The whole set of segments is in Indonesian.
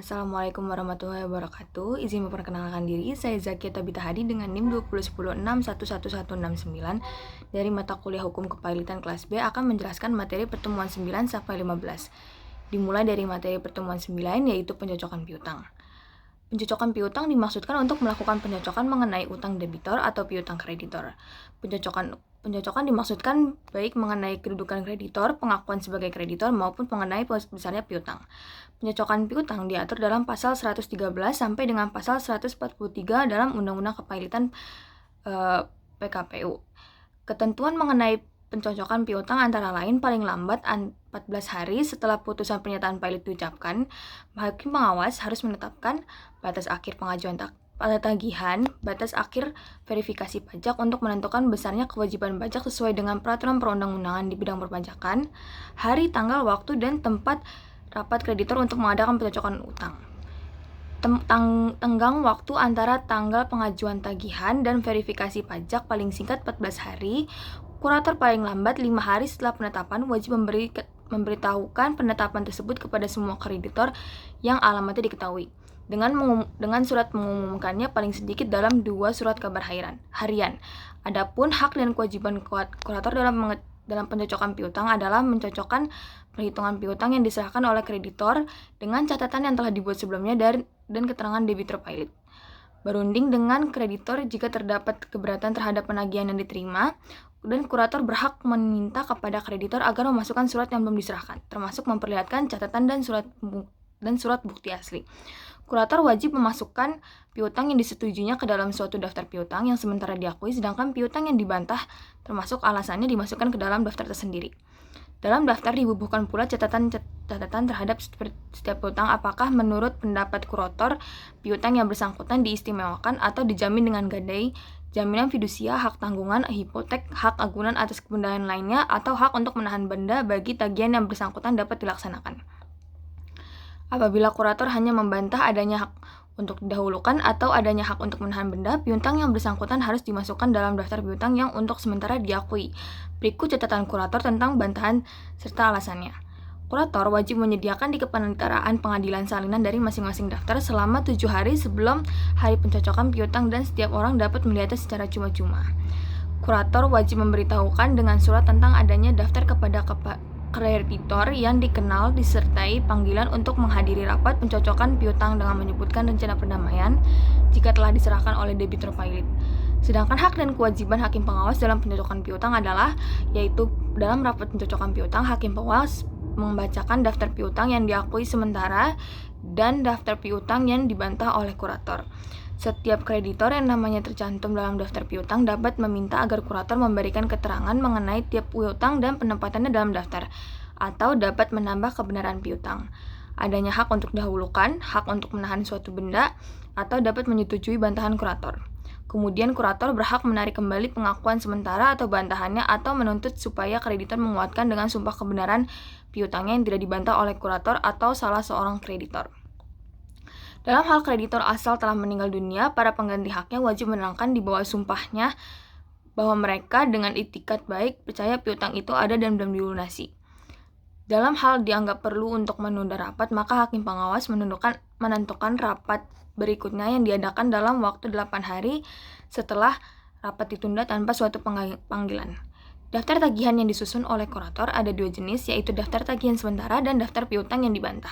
Assalamualaikum warahmatullahi wabarakatuh. Izin memperkenalkan diri, saya Zakia Tabita Hadi dengan NIM 20106111169 dari mata kuliah Hukum Kepailitan kelas B akan menjelaskan materi pertemuan 9 sampai 15. Dimulai dari materi pertemuan 9 yaitu pencocokan piutang. Pencocokan piutang dimaksudkan untuk melakukan pencocokan mengenai utang debitor atau piutang kreditor. Pencocokan dimaksudkan baik mengenai kedudukan kreditor, pengakuan sebagai kreditor, maupun mengenai besarnya piutang. Pencocokan piutang diatur dalam pasal 113 sampai dengan pasal 143 dalam Undang-Undang Kepailitan PKPU. Ketentuan mengenai pencocokan piutang antara lain paling lambat 14 hari setelah putusan pernyataan pailit diucapkan, hakim pengawas harus menetapkan batas akhir pengajuan tagihan, batas akhir verifikasi pajak untuk menentukan besarnya kewajiban pajak sesuai dengan peraturan perundang-undangan di bidang perpajakan, hari, tanggal, waktu, dan tempat rapat kreditor untuk mengadakan pencocokan utang. Tenggang waktu antara tanggal pengajuan tagihan dan verifikasi pajak paling singkat 14 hari, kurator paling lambat 5 hari setelah penetapan wajib memberitahukan penetapan tersebut kepada semua kreditor yang alamatnya diketahui. Dengan surat mengumumkannya paling sedikit dalam 2 surat kabar harian. Adapun hak dan kewajiban kurator dalam pencocokan piutang adalah mencocokkan perhitungan piutang yang diserahkan oleh kreditor dengan catatan yang telah dibuat sebelumnya dan keterangan debitur pailit. Berunding dengan kreditor jika terdapat keberatan terhadap penagihan yang diterima, dan kurator berhak meminta kepada kreditor agar memasukkan surat yang belum diserahkan, termasuk memperlihatkan catatan dan surat bukti asli. Kurator wajib memasukkan piutang yang disetujuinya ke dalam suatu daftar piutang yang sementara diakui, sedangkan piutang yang dibantah termasuk alasannya dimasukkan ke dalam daftar tersendiri. Dalam daftar dibubuhkan pula catatan terhadap setiap piutang apakah menurut pendapat kurator piutang yang bersangkutan diistimewakan atau dijamin dengan gadai, jaminan fidusia, hak tanggungan, hipotek, hak agunan atas kebendaan lainnya, atau hak untuk menahan benda bagi tagihan yang bersangkutan dapat dilaksanakan. Apabila kurator hanya membantah adanya hak untuk didahulukan atau adanya hak untuk menahan benda, piutang yang bersangkutan harus dimasukkan dalam daftar piutang yang untuk sementara diakui. Berikut catatan kurator tentang bantahan serta alasannya. Kurator wajib menyediakan di kepaniteraan pengadilan salinan dari masing-masing daftar selama 7 hari sebelum hari pencocokan piutang dan setiap orang dapat melihatnya secara cuma-cuma. Kurator wajib memberitahukan dengan surat tentang adanya daftar kepada kreditor yang dikenal disertai panggilan untuk menghadiri rapat pencocokan piutang dengan menyebutkan rencana perdamaian jika telah diserahkan oleh debitur pailit. Sedangkan hak dan kewajiban hakim pengawas dalam pencocokan piutang adalah yaitu dalam rapat pencocokan piutang hakim pengawas membacakan daftar piutang yang diakui sementara dan daftar piutang yang dibantah oleh kurator. Setiap kreditor yang namanya tercantum dalam daftar piutang dapat meminta agar kurator memberikan keterangan mengenai tiap piutang dan penempatannya dalam daftar, atau dapat menambah kebenaran piutang. Adanya hak untuk didahulukan, hak untuk menahan suatu benda, atau dapat menyetujui bantahan kurator. Kemudian kurator berhak menarik kembali pengakuan sementara atau bantahannya atau menuntut supaya kreditor menguatkan dengan sumpah kebenaran piutangnya yang tidak dibantah oleh kurator atau salah seorang kreditor. Dalam hal kreditor asal telah meninggal dunia, para pengganti haknya wajib menerangkan di bawah sumpahnya bahwa mereka dengan itikat baik percaya piutang itu ada dan belum dilunasi. Dalam hal dianggap perlu untuk menunda rapat, maka hakim pengawas menentukan rapat berikutnya yang diadakan dalam waktu 8 hari setelah rapat ditunda tanpa suatu panggilan. Daftar tagihan yang disusun oleh kurator ada 2 jenis, yaitu daftar tagihan sementara dan daftar piutang yang dibantah.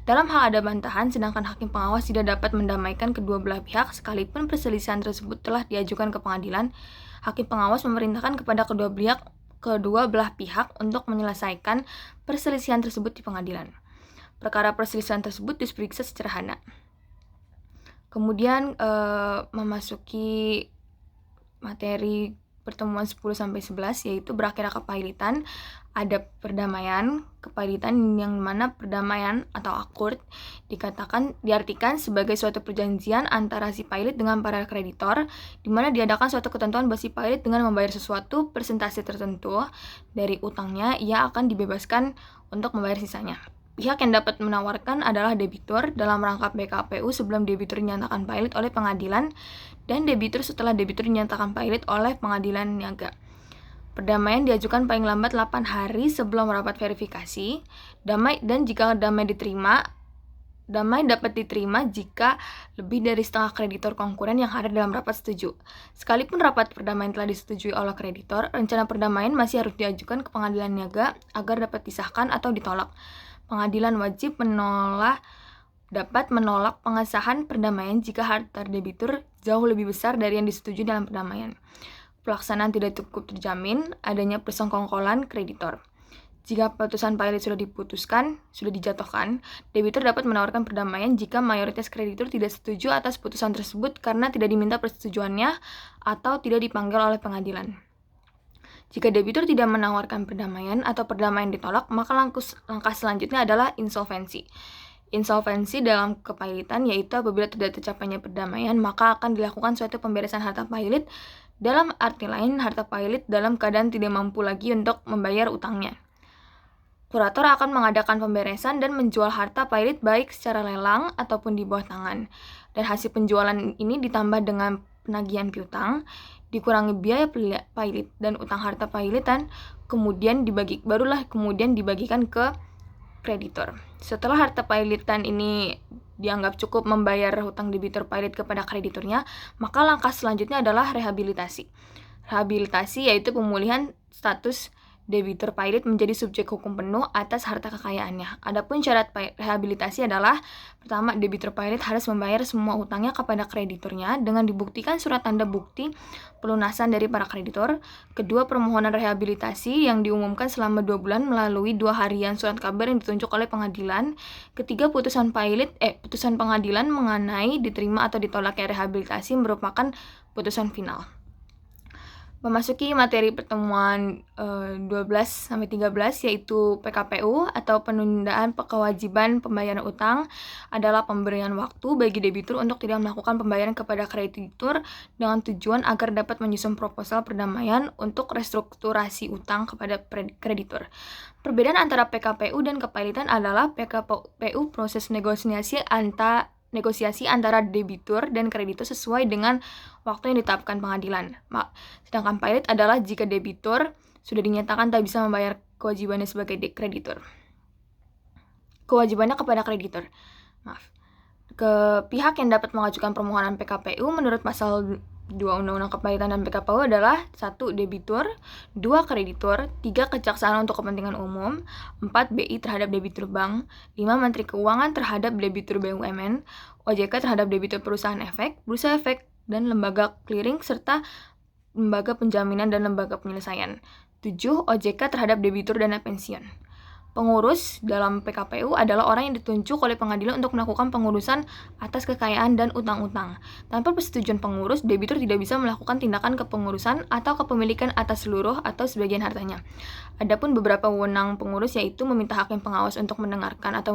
Dalam hal ada bantahan, sedangkan hakim pengawas tidak dapat mendamaikan kedua belah pihak sekalipun perselisihan tersebut telah diajukan ke pengadilan, hakim pengawas memerintahkan kepada kedua belah pihak untuk menyelesaikan perselisihan tersebut di pengadilan. Perkara perselisihan tersebut diperiksa secara hana. Kemudian memasuki materi pertemuan 10-11 yaitu berakhirnya kepailitan. Ada perdamaian, kepailitan yang mana perdamaian atau akord diartikan sebagai suatu perjanjian antara si pailit dengan para kreditor di mana diadakan suatu ketentuan bahwa si pailit dengan membayar sesuatu persentase tertentu dari utangnya ia akan dibebaskan untuk membayar sisanya. Pihak yang dapat menawarkan adalah debitur dalam rangka PKPU sebelum debitur dinyatakan pailit oleh pengadilan dan debitur setelah debitur dinyatakan pailit oleh pengadilan niaga. Perdamaian diajukan paling lambat 8 hari sebelum rapat verifikasi. Dan jika damai diterima damai dapat diterima jika lebih dari setengah kreditor konkuren yang hadir dalam rapat setuju. Sekalipun rapat perdamaian telah disetujui oleh kreditor, rencana perdamaian masih harus diajukan ke pengadilan niaga agar dapat disahkan atau ditolak. Pengadilan wajib dapat menolak pengesahan perdamaian jika harta debitur jauh lebih besar dari yang disetujui dalam perdamaian. Pelaksanaan tidak cukup terjamin adanya persengkongkolan kreditor. Jika putusan pilot sudah dijatuhkan, debitur dapat menawarkan perdamaian jika mayoritas kreditur tidak setuju atas putusan tersebut karena tidak diminta persetujuannya atau tidak dipanggil oleh pengadilan. Jika debitur tidak menawarkan perdamaian atau perdamaian ditolak, maka langkah selanjutnya adalah insolvensi. Insolvensi dalam kepailitan yaitu apabila tidak tercapainya perdamaian, maka akan dilakukan suatu pemberesan harta pailit. Dalam arti lain, harta pailit dalam keadaan tidak mampu lagi untuk membayar utangnya. Kurator akan mengadakan pemberesan dan menjual harta pailit baik secara lelang ataupun di bawah tangan. Dan hasil penjualan ini ditambah dengan penagihan piutang, dikurangi biaya pailit dan utang harta pailitan, kemudian dibagikan ke kreditor. Setelah harta pailitan ini dianggap cukup membayar hutang debitur pailit kepada krediturnya, maka langkah selanjutnya adalah rehabilitasi. Rehabilitasi yaitu pemulihan status debitur pailit menjadi subjek hukum penuh atas harta kekayaannya. Adapun syarat rehabilitasi adalah, pertama, debitur pailit harus membayar semua utangnya kepada krediturnya dengan dibuktikan surat tanda bukti pelunasan dari para kreditor. Kedua, permohonan rehabilitasi yang diumumkan selama 2 bulan melalui 2 harian surat kabar yang ditunjuk oleh pengadilan. Ketiga, putusan pengadilan mengenai diterima atau ditolaknya rehabilitasi merupakan putusan final. Memasuki materi pertemuan 12-13 yaitu PKPU atau penundaan kewajiban pembayaran utang adalah pemberian waktu bagi debitur untuk tidak melakukan pembayaran kepada kreditur dengan tujuan agar dapat menyusun proposal perdamaian untuk restrukturasi utang kepada kreditur. Perbedaan antara PKPU dan kepailitan adalah PKPU proses negosiasi antara debitur dan kreditur sesuai dengan waktu yang ditetapkan pengadilan. Sedangkan pailit adalah jika debitur sudah dinyatakan tak bisa membayar kewajibannya sebagai kreditur. Kewajibannya kepada kreditur. Ke pihak yang dapat mengajukan permohonan PKPU menurut pasal 2 Undang-Undang Kepailitan dan PKPU adalah 1. Debitur, 2. Kreditur, 3. Kejaksaan untuk kepentingan umum, 4. BI terhadap debitur bank, 5. Menteri Keuangan terhadap debitur BUMN, OJK terhadap debitur perusahaan efek, bursa efek, dan lembaga clearing serta lembaga penjaminan dan lembaga penyelesaian. 7. OJK terhadap debitur dana pensiun. Pengurus dalam PKPU adalah orang yang ditunjuk oleh pengadilan untuk melakukan pengurusan atas kekayaan dan utang-utang. Tanpa persetujuan pengurus, debitur tidak bisa melakukan tindakan kepengurusan atau kepemilikan atas seluruh atau sebagian hartanya. Adapun beberapa wewenang pengurus yaitu meminta hakim pengawas untuk mendengarkan atau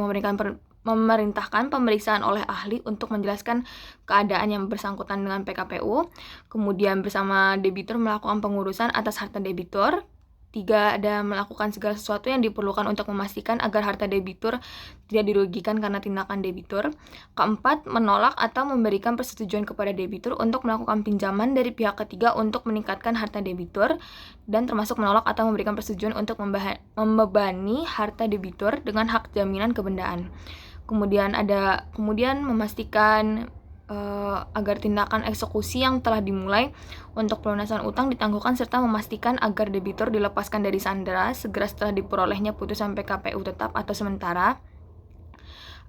memerintahkan pemeriksaan oleh ahli untuk menjelaskan keadaan yang bersangkutan dengan PKPU. Kemudian bersama debitur melakukan pengurusan atas harta debitur. 3. Ada melakukan segala sesuatu yang diperlukan untuk memastikan agar harta debitur tidak dirugikan karena tindakan debitur. 4. Menolak atau memberikan persetujuan kepada debitur untuk melakukan pinjaman dari pihak ketiga untuk meningkatkan harta debitur, dan termasuk menolak atau memberikan persetujuan untuk membebani harta debitur dengan hak jaminan kebendaan. Kemudian memastikan agar tindakan eksekusi yang telah dimulai untuk pelunasan utang ditangguhkan serta memastikan agar debitur dilepaskan dari sandera segera setelah diperolehnya putusan PKPU tetap atau sementara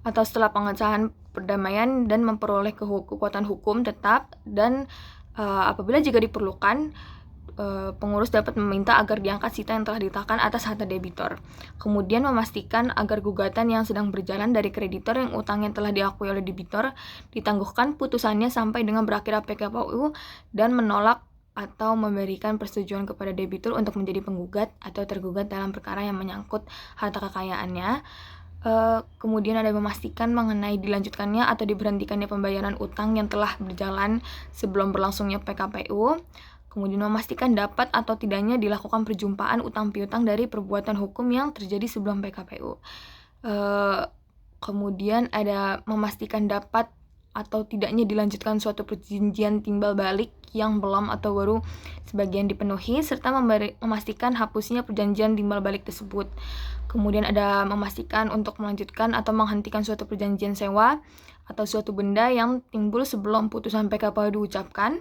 atau setelah pengesahan perdamaian dan memperoleh kekuatan hukum tetap, dan apabila jika diperlukan pengurus dapat meminta agar diangkat sita yang telah ditetapkan atas harta debitur. Kemudian memastikan agar gugatan yang sedang berjalan dari kreditor yang utangnya telah diakui oleh debitur ditangguhkan putusannya sampai dengan berakhirnya PKPU, dan menolak atau memberikan persetujuan kepada debitur untuk menjadi penggugat atau tergugat dalam perkara yang menyangkut harta kekayaannya. Kemudian ada memastikan mengenai dilanjutkannya atau diberhentikannya pembayaran utang yang telah berjalan sebelum berlangsungnya PKPU. Kemudian memastikan dapat atau tidaknya dilakukan perjumpaan utang piutang dari perbuatan hukum yang terjadi sebelum PKPU. Kemudian ada memastikan dapat atau tidaknya dilanjutkan suatu perjanjian timbal balik yang belum atau baru sebagian dipenuhi, serta memastikan hapusnya perjanjian timbal balik tersebut. Kemudian ada memastikan untuk melanjutkan atau menghentikan suatu perjanjian sewa atau suatu benda yang timbul sebelum putusan PKPU diucapkan.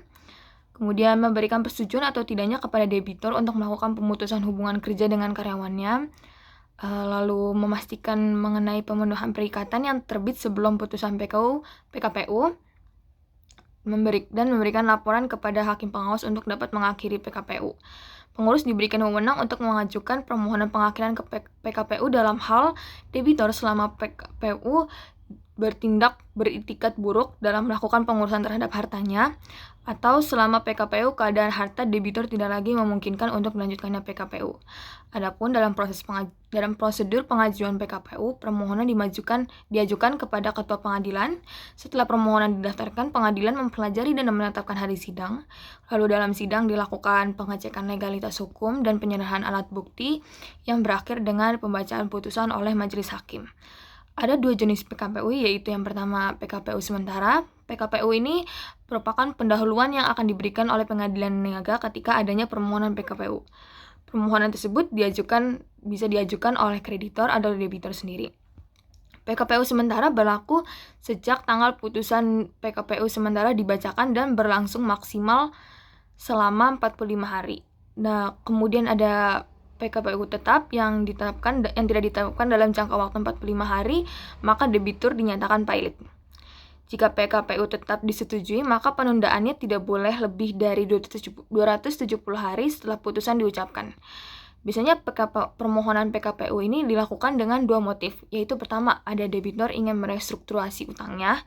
Kemudian memberikan persetujuan atau tidaknya kepada debitur untuk melakukan pemutusan hubungan kerja dengan karyawannya. Lalu memastikan mengenai pemenuhan perikatan yang terbit sebelum putusan PKPU, dan memberikan laporan kepada hakim pengawas untuk dapat mengakhiri PKPU. Pengurus diberikan wewenang untuk mengajukan permohonan pengakhiran ke PKPU dalam hal debitur selama PKPU beritikat buruk dalam melakukan pengurusan terhadap hartanya, atau selama PKPU keadaan harta debitur tidak lagi memungkinkan untuk melanjutkannya PKPU. Adapun dalam prosedur pengajuan PKPU, permohonan diajukan kepada ketua pengadilan. Setelah permohonan didaftarkan, pengadilan mempelajari dan menetapkan hari sidang. Lalu dalam sidang dilakukan pengecekan legalitas hukum dan penyerahan alat bukti yang berakhir dengan pembacaan putusan oleh majelis hakim. Ada 2 jenis PKPU, yaitu yang pertama PKPU sementara. PKPU ini merupakan pendahuluan yang akan diberikan oleh pengadilan niaga ketika adanya permohonan PKPU. Permohonan tersebut bisa diajukan oleh kreditor atau debitur sendiri. PKPU sementara berlaku sejak tanggal putusan PKPU sementara dibacakan dan berlangsung maksimal selama 45 hari. Nah, kemudian ada PKPU tetap yang tidak ditetapkan dalam jangka waktu 45 hari, maka debitur dinyatakan pailit. Jika PKPU tetap disetujui, maka penundaannya tidak boleh lebih dari 270 hari setelah putusan diucapkan. Biasanya permohonan PKPU ini dilakukan dengan 2 motif, yaitu pertama, ada debitur ingin merestrukturasi utangnya,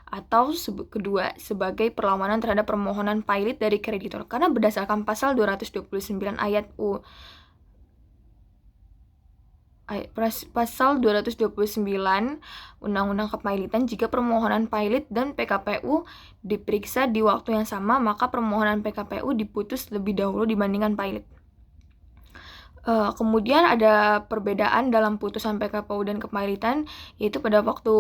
atau kedua, sebagai perlawanan terhadap permohonan pailit dari kreditor. Karena berdasarkan pasal 229 ayat Pasal 229 Undang-Undang Kepailitan, jika permohonan pailit dan PKPU diperiksa di waktu yang sama, maka permohonan PKPU diputus lebih dahulu dibandingkan pailit. Kemudian ada perbedaan dalam putusan PKPU dan kepailitan, yaitu pada waktu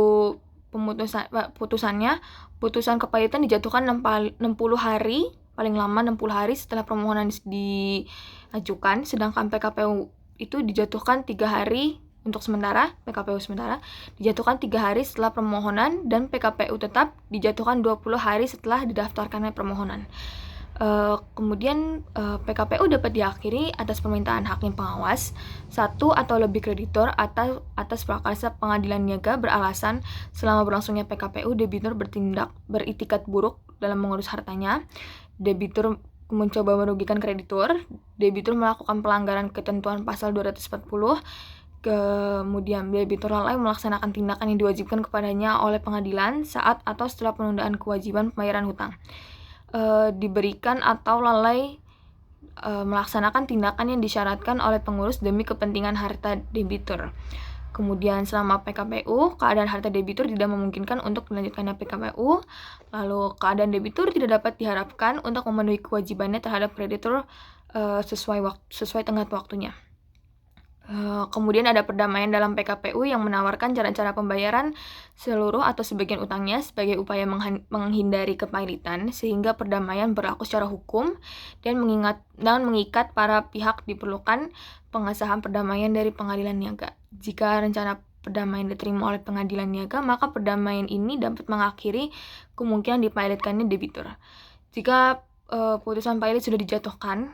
putusan kepailitan dijatuhkan 60 hari, paling lama 60 hari setelah permohonan diajukan, sedangkan PKPU itu dijatuhkan 3 hari untuk sementara. PKPU sementara dijatuhkan 3 hari setelah permohonan, dan PKPU tetap dijatuhkan 20 hari setelah didaftarkannya permohonan. Kemudian PKPU dapat diakhiri atas permintaan hakim pengawas, 1 atau lebih kreditor atas prakarsa pengadilan niaga beralasan selama berlangsungnya PKPU debitur beritikat buruk dalam mengurus hartanya, debitur mencoba merugikan kreditur, debitur melakukan pelanggaran ketentuan pasal 240, kemudian debitur lalai melaksanakan tindakan yang diwajibkan kepadanya oleh pengadilan saat atau setelah penundaan kewajiban pembayaran hutang, diberikan atau lalai melaksanakan tindakan yang disyaratkan oleh pengurus demi kepentingan harta debitur. Kemudian selama PKPU, keadaan harta debitur tidak memungkinkan untuk melanjutkannya PKPU. Lalu keadaan debitur tidak dapat diharapkan untuk memenuhi kewajibannya terhadap kreditur sesuai tenggat waktunya. Kemudian ada perdamaian dalam PKPU yang menawarkan cara-cara pembayaran seluruh atau sebagian utangnya sebagai upaya menghindari kepailitan, sehingga perdamaian berlaku secara hukum dan mengikat para pihak. Diperlukan pengesahan perdamaian dari pengadilan niaga. Jika rencana perdamaian diterima oleh pengadilan niaga, maka perdamaian ini dapat mengakhiri kemungkinan dipailitkannya debitur. Jika putusan pailit sudah dijatuhkan,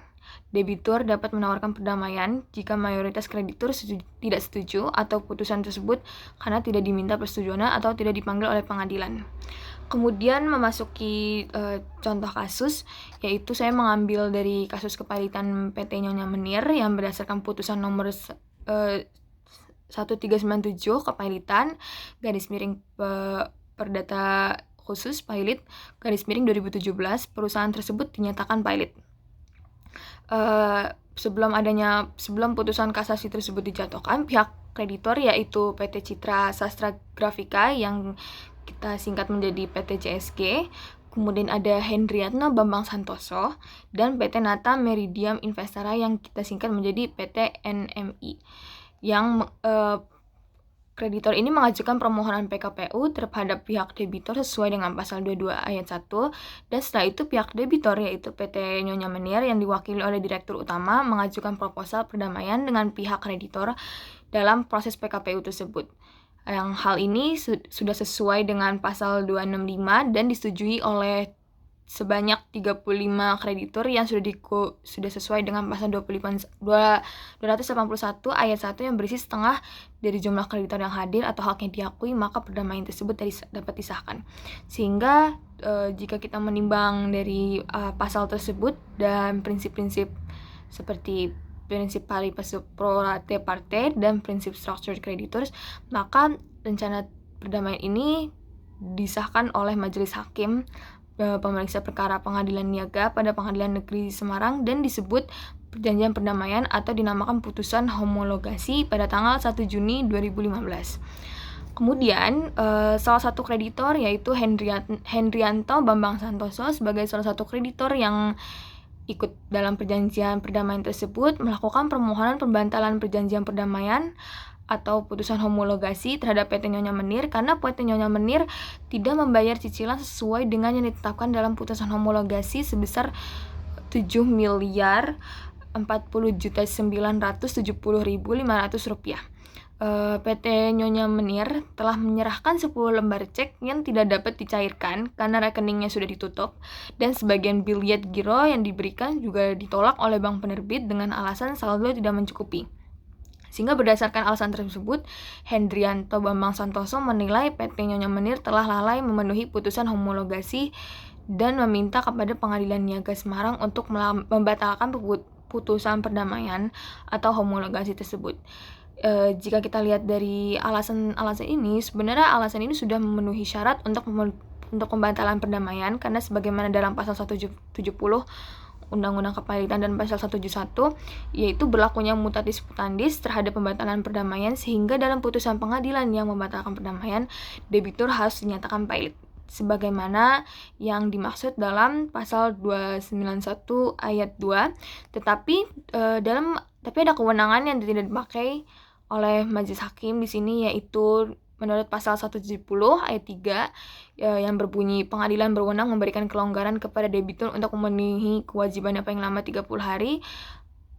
debitur dapat menawarkan perdamaian jika mayoritas kreditur tidak setuju atau putusan tersebut karena tidak diminta persetujuannya atau tidak dipanggil oleh pengadilan. Kemudian memasuki contoh kasus, yaitu saya mengambil dari kasus kepailitan PT Nyonya Menir yang berdasarkan putusan nomor 1397 kepailitan Perdata Khusus Pailit (2017), perusahaan tersebut dinyatakan pailit. Sebelum putusan kasasi tersebut dijatuhkan, pihak kreditor yaitu PT Citra Sastra Grafika yang kita singkat menjadi PT CSG, kemudian ada Hendriatno Bambang Santoso, dan PT Nata Meridiam Investara yang kita singkat menjadi PT NMI, yang kreditor ini mengajukan permohonan PKPU terhadap pihak debitur sesuai dengan pasal 22 ayat 1, dan setelah itu pihak debitor yaitu PT Nyonya Menir yang diwakili oleh Direktur Utama mengajukan proposal perdamaian dengan pihak kreditor dalam proses PKPU tersebut. Yang hal ini sudah sesuai dengan pasal 265 dan disetujui oleh sebanyak 35 kreditur yang sudah sesuai dengan pasal 281 ayat 1 yang berisi setengah dari jumlah kreditor yang hadir atau hak yang diakui, maka perdamaian tersebut dapat disahkan. Sehingga jika kita menimbang dari pasal tersebut dan prinsip-prinsip seperti prinsip pari passu pro rate parte dan prinsip structured creditors, maka rencana perdamaian ini disahkan oleh majelis hakim pemeriksa perkara pengadilan niaga pada Pengadilan Negeri Semarang dan disebut perjanjian perdamaian atau dinamakan putusan homologasi pada tanggal 1 Juni 2015. Kemudian salah satu kreditor yaitu Hendrianto Bambang Santoso sebagai salah satu kreditor yang ikut dalam perjanjian perdamaian tersebut melakukan permohonan pembantalan perjanjian perdamaian atau putusan homologasi terhadap PT Nyonya Menir karena PT Nyonya Menir tidak membayar cicilan sesuai dengan yang ditetapkan dalam putusan homologasi sebesar 7.040.970.500 rupiah. PT Nyonya Menir telah menyerahkan 10 lembar cek yang tidak dapat dicairkan karena rekeningnya sudah ditutup, dan sebagian biliet giro yang diberikan juga ditolak oleh bank penerbit dengan alasan saldo tidak mencukupi. Sehingga berdasarkan alasan tersebut, Hendrianto Bambang Santoso menilai PT Nyonya Menir telah lalai memenuhi putusan homologasi dan meminta kepada Pengadilan Niaga Semarang untuk membatalkan putusan perdamaian atau homologasi tersebut. Jika kita lihat dari alasan-alasan ini, sebenarnya alasan ini sudah memenuhi syarat untuk pembatalan perdamaian karena sebagaimana dalam pasal 170 Undang-Undang Kepailitan dan pasal 171 yaitu berlakunya mutatis mutandis terhadap pembatalan perdamaian, sehingga dalam putusan pengadilan yang membatalkan perdamaian debitur harus dinyatakan pailit sebagaimana yang dimaksud dalam pasal 291 ayat 2, tetapi ada kewenangan yang tidak dipakai oleh majelis hakim di sini, yaitu menurut pasal 170 ayat 3 yang berbunyi pengadilan berwenang memberikan kelonggaran kepada debitur untuk memenuhi kewajibannya paling lama 30 hari.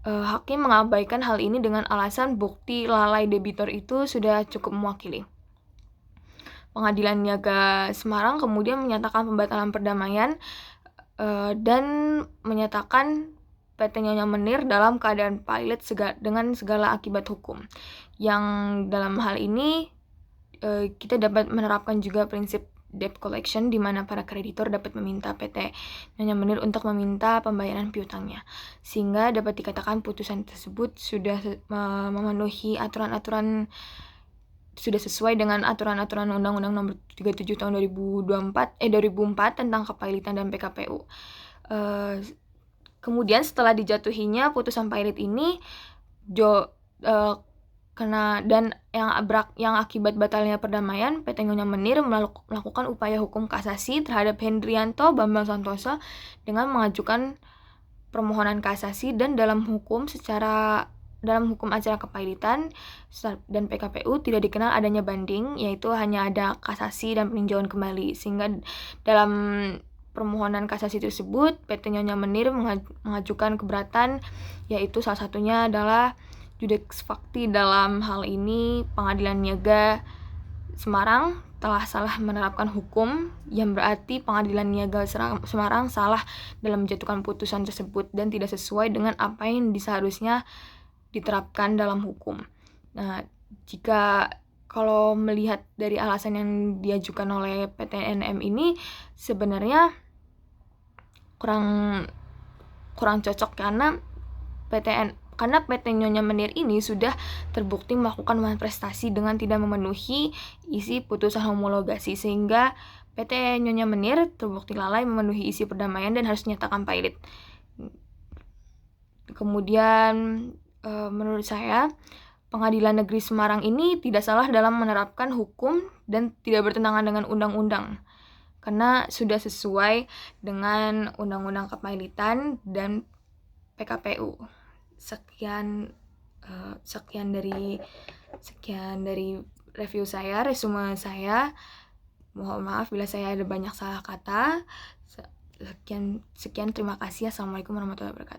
Hakim mengabaikan hal ini dengan alasan bukti lalai debitur itu sudah cukup mewakili. Pengadilan Niaga Semarang kemudian menyatakan pembatalan perdamaian dan menyatakan PT Nyonya Menir dalam keadaan pailit dengan segala akibat hukum. Yang dalam hal ini kita dapat menerapkan juga prinsip debt collection, di mana para kreditor dapat meminta PT Nyonya Menir untuk meminta pembayaran piutangnya, sehingga dapat dikatakan putusan tersebut sudah memenuhi aturan-aturan, sudah sesuai dengan aturan-aturan Undang-Undang Nomor 37 Tahun 2004 tentang kepailitan dan PKPU. Kemudian setelah dijatuhinya putusan pailit ini, yang akibat batalnya perdamaian, PT Nyonya Menir melakukan upaya hukum kasasi terhadap Hendrianto Bambang Santoso dengan mengajukan permohonan kasasi, dan dalam hukum acara kepailitan dan PKPU tidak dikenal adanya banding, yaitu hanya ada kasasi dan peninjauan kembali, sehingga dalam permohonan kasasi tersebut PT Nyonya Menir mengajukan keberatan, yaitu salah satunya adalah Judex Fakti. Dalam hal ini Pengadilan Niaga Semarang telah salah menerapkan hukum, yang berarti Pengadilan Niaga Semarang salah dalam menjatuhkan putusan tersebut dan tidak sesuai dengan apa yang seharusnya diterapkan dalam hukum. Nah, kalau melihat dari alasan yang diajukan oleh PT NM ini sebenarnya kurang cocok karena PT Nyonya Menir ini sudah terbukti melakukan manifestasi dengan tidak memenuhi isi putusan homologasi, sehingga PT Nyonya Menir terbukti lalai memenuhi isi perdamaian dan harus dinyatakan pailit. Kemudian menurut saya Pengadilan Negeri Semarang ini tidak salah dalam menerapkan hukum dan tidak bertentangan dengan undang-undang, karena sudah sesuai dengan Undang-Undang Kepailitan dan PKPU. Sekian dari resume saya. Mohon maaf bila saya ada banyak salah kata. Sekian, terima kasih. Assalamualaikum warahmatullahi wabarakatuh.